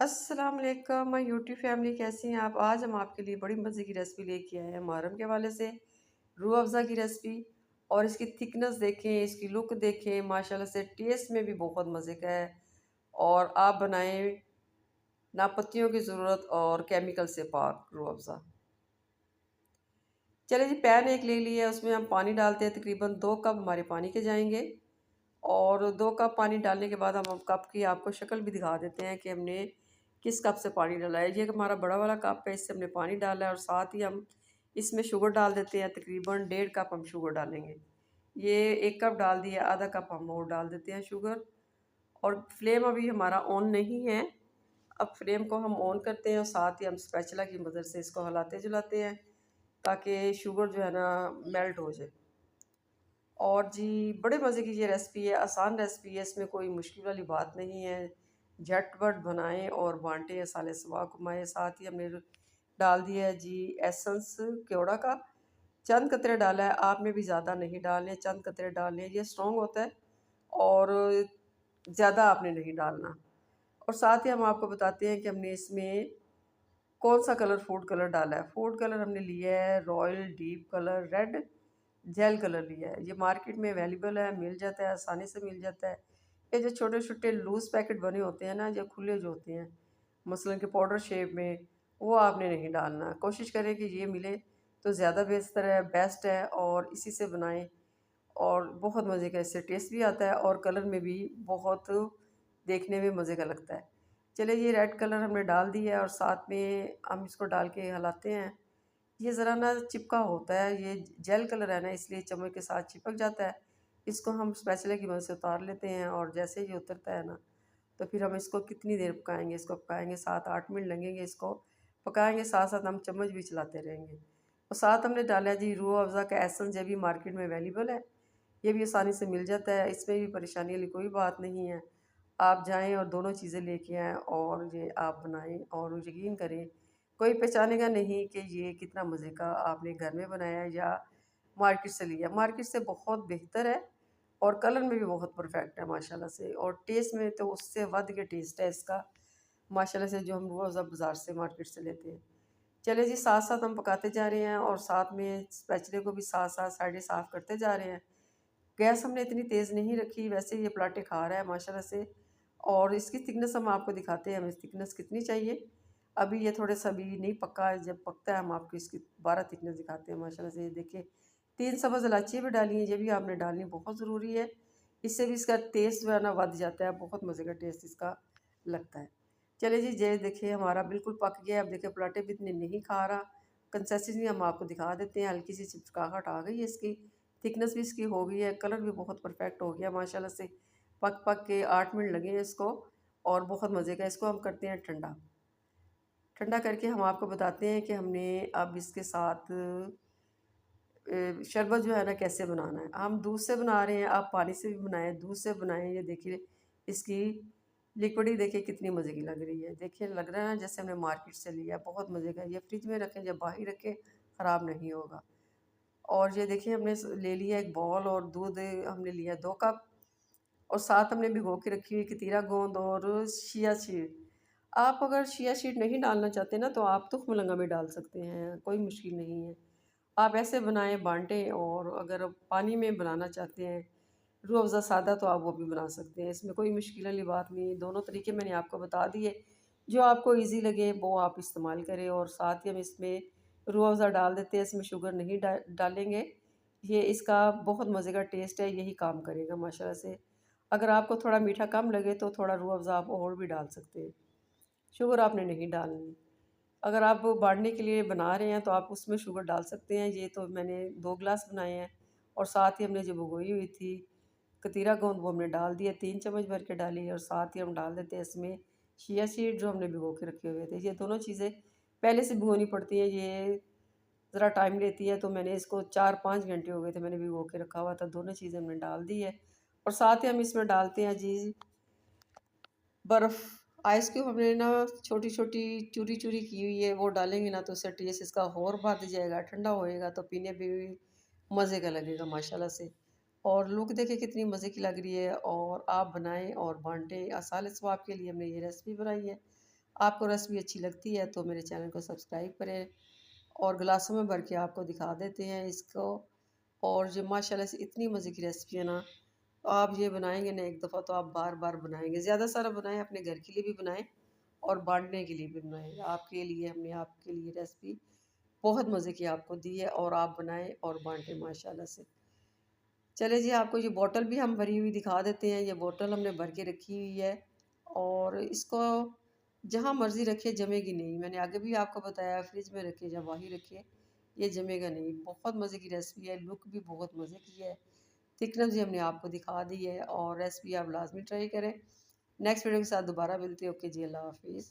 अस्सलाम वालेकुम my YouTube family, कैसी हैं आप। आज हम आपके लिए बड़ी मज़े की रेसिपी लेके आए हैं मुहर्रम के हवाले से। रूह अफ़ज़ा की रेसिपी, और इसकी थिकनेस देखें, इसकी लुक देखें, माशाल्लाह से टेस्ट में भी बहुत मज़े का है। और आप बनाएं ना पत्तियों की ज़रूरत और केमिकल से पाक रूह अफ़ज़ा। चलिए जी, पैन एक ले लिया, उसमें हम पानी डालते हैं। तकरीबन 2 कप हमारे पानी के जाएंगे। और 2 कप पानी डालने के बाद हम कप की आपको शक्ल भी दिखा देते हैं कि हमने किस कप से पानी डाला है। ये हमारा बड़ा वाला कप है, इससे हमने पानी डाला है। और साथ ही हम इसमें शुगर डाल देते हैं। तकरीबन 1.5 कप हम शुगर डालेंगे। ये 1 कप डाल दिया, आधा कप हम और डाल देते हैं शुगर। और फ्लेम अभी हमारा ऑन नहीं है। अब फ्लेम को हम ऑन करते हैं और साथ ही हम स्पैचुला की मदद से इसको हिलाते जुलाते हैं ताकि शुगर जो है ना मेल्ट हो जाए। और जी, बड़े मज़े की ये रेसिपी है, आसान रेसिपी है, इसमें कोई मुश्किल वाली बात नहीं है। झटपट बनाएं और बांटें, साले सवा कमाएँ। साथ ही हमने डाल दिया है जी एसेंस केवड़ा का। चंद कतरे डाला है, आपने भी ज़्यादा नहीं डालने, चंद कतरे डालने, ये स्ट्रॉन्ग होता है। और ज़्यादा आपने नहीं डालना। और साथ ही हम आपको बताते हैं कि हमने इसमें कौन सा कलर, फूड कलर डाला है। फूड कलर हमने लिया है royal deep colour red jail colour लिया है। ये मार्केट में अवेलेबल है, मिल जाता है, आसानी से मिल जाता है। ये जो छोटे छोटे लूज़ पैकेट बने होते हैं ना, जो खुले जो होते हैं मसलन के पाउडर शेप में, वो आपने नहीं डालना। कोशिश करें कि ये मिले तो ज़्यादा बेहतर है, बेस्ट है। और इसी से बनाएं और बहुत मज़े का इससे टेस्ट भी आता है और कलर में भी बहुत देखने में मज़े का लगता है। चलिए, ये रेड कलर हमने डाल दिया है और साथ में हम इसको डाल के हिलाते हैं। ये ज़रा ना चिपका होता है, ये जेल कलर है ना, इसलिए चम्मच के साथ चिपक जाता है। इसको हम स्पैचुला की मदद से उतार लेते हैं। और जैसे ही ये उतरता है ना, तो फिर हम इसको कितनी देर पकाएंगे, इसको पकाएंगे 7-8 मिनट लगेंगे। इसको पकाएंगे, साथ साथ हम चम्मच भी चलाते रहेंगे। और साथ हमने डाला है जी रूह अफ़ज़ा का एसेंस, ये भी मार्केट में अवेलेबल है। ये भी आसानी से मिल जाता है, इसमें भी परेशानी वाली कोई बात नहीं है। आप जाएँ और दोनों चीज़ें लेके आएँ और ये आप बनाएँ और यकीन करें, कोई पहचानेगा नहीं कि ये कितना मज़े का आपने घर में बनाया है या मार्केट से लिया। मार्केट से बहुत बेहतर है और कलर में भी बहुत परफेक्ट है माशाल्लाह से। और टेस्ट में तो उससे बढ़ के टेस्ट है इसका माशाल्लाह से, जो हम रोज़ अब बाज़ार से मार्केट से लेते हैं। चलिए जी, साथ-साथ हम पकाते जा रहे हैं और साथ में स्पैचुले को भी साथ-साथ साइडें साफ़ करते जा रहे हैं। गैस हमने इतनी तेज़ नहीं रखी, वैसे ये पराठे खा रहा है माशाल्लाह से। और इसकी थिकनेस हम आपको दिखाते हैं, हमें थिकनेस कितनी चाहिए। अभी ये थोड़ा-सा भी नहीं पका है, जब पकता है हम आपको इसकी दोबारा थिकनेस दिखाते हैं माशाल्लाह से। ये देखिए, 3 सब्ज़ इलायची भी डाली है, ये भी आपने डालनी बहुत ज़रूरी है। इससे भी इसका टेस्ट जो है ना बढ़ जाता है, बहुत मज़े का टेस्ट इसका लगता है। चलिए जी, ये देखिए हमारा बिल्कुल पक गया है। अब देखिए पराठे भी इतने नहीं खा रहा। कंसिस्टेंसी हम आपको दिखा देते हैं, हल्की सी चिपचिपाहट आ गई है इसकी, थिकनेस भी इसकी हो गई है, कलर भी बहुत परफेक्ट हो गया माशाल्लाह से। पक पक के 8 मिनट लगे हैं इसको और बहुत मज़े का। इसको हम करते हैं ठंडा। ठंडा करके हम आपको बताते हैं कि हमने अब इसके साथ शरबत जो है ना कैसे बनाना है। हम दूध से बना रहे हैं, आप पानी से भी बनाएँ, दूध से बनाएँ। ये देखिए इसकी लिक्विड ही देखिए कितनी मज़े की लग रही है। देखिए लग रहा है ना जैसे हमने मार्केट से लिया है, बहुत मज़े का। ये फ्रिज में रखें या बाहर ही रखें, ख़राब नहीं होगा। और ये देखिए हमने ले लिया एक बॉल और दूध हमने लिया 2 कप। और साथ हमने भिगो के रखी हुई कतीरा गोंद और चिया सीड। आप अगर चिया सीड नहीं डालना चाहते ना, तो आप तुख मलंगा में डाल सकते हैं, कोई मुश्किल नहीं है। आप ऐसे बनाएं बांटें। और अगर पानी में बनाना चाहते हैं रूह अफ़ज़ा सादा, तो आप वो भी बना सकते हैं, इसमें कोई मुश्किल वाली बात नहीं। दोनों तरीके मैंने आपको बता दिए, जो आपको ईजी लगे वो आप इस्तेमाल करें। और साथ ही हम इसमें रूह अफ़ज़ा डाल देते हैं, इसमें शुगर नहीं डालेंगे। ये इसका बहुत मज़े का टेस्ट है, यही काम करेगा माशाल्लाह से। अगर आपको थोड़ा मीठा कम लगे तो थोड़ा रूह अफ़ज़ा आप और भी डाल सकते हैं, शुगर आपने नहीं डालनी। अगर आप बाँटने के लिए बना रहे हैं तो आप उसमें शुगर डाल सकते हैं। ये तो मैंने 2 गिलास बनाए हैं। और साथ ही हमने जो भिगोई हुई थी कतीरा गोंद, वो हमने डाल दिया, 3 चम्मच भर के डाली। और साथ ही हम डाल देते हैं इसमें चिया सीड जो हमने भिगो के रखे हुए थे। ये दोनों चीज़ें पहले से भिगोनी पड़ती हैं, ये ज़रा टाइम लेती है। तो मैंने इसको 4-5 घंटे हो गए थे मैंने भिगो के रखा हुआ था, दोनों चीज़ें हमने डाल दी है। और साथ ही हम इसमें डालते हैं जी बर्फ़। आइस क्यूब हमने ना छोटी-छोटी चूरी-चूरी की हुई है, वो डालेंगे ना तो उससे टेस्ट इसका और बढ़ जाएगा। ठंडा होएगा तो पीने में भी मज़े का लगेगा माशाल्लाह से। और लुक देखिए कितनी मज़े की लग रही है। और आप बनाएँ और बाँटें। आसान सवाब के लिए हमने ये रेसिपी बनाई है। आपको रेसिपी अच्छी लगती है तो मेरे चैनल को सब्सक्राइब करें। और गिलासों में भर के आपको दिखा देते हैं इसको। और जो माशाल्लाह से इतनी मज़े की रेसिपी है ना, तो आप ये बनाएंगे ना एक दफ़ा तो आप बार बार बनाएंगे। ज़्यादा सारा बनाएं, अपने घर के लिए भी बनाएं और बांटने के लिए भी बनाएं। आपके लिए हमने आपके लिए रेसिपी बहुत मज़े की आपको दी है, और आप बनाएं और बांटें माशाल्लाह से। चले जी, आपको ये बोतल भी हम भरी हुई दिखा देते हैं। ये बोतल हमने भर के रखी हुई है, और इसको जहाँ मर्ज़ी रखिए जमेगी नहीं। मैंने आगे भी आपको बताया, फ्रिज में रखिए या बाहर रखिए, ये जमेगा नहीं। बहुत मज़े की रेसिपी है, लुक भी बहुत मज़े की है। थिकनेस भी हमने आपको दिखा दी है, और रेसिपी आप लाज़मी ट्राई करें। नेक्स्ट वीडियो के साथ दोबारा मिलते हैं। ओके जी, अल्लाह हाफ़िज़।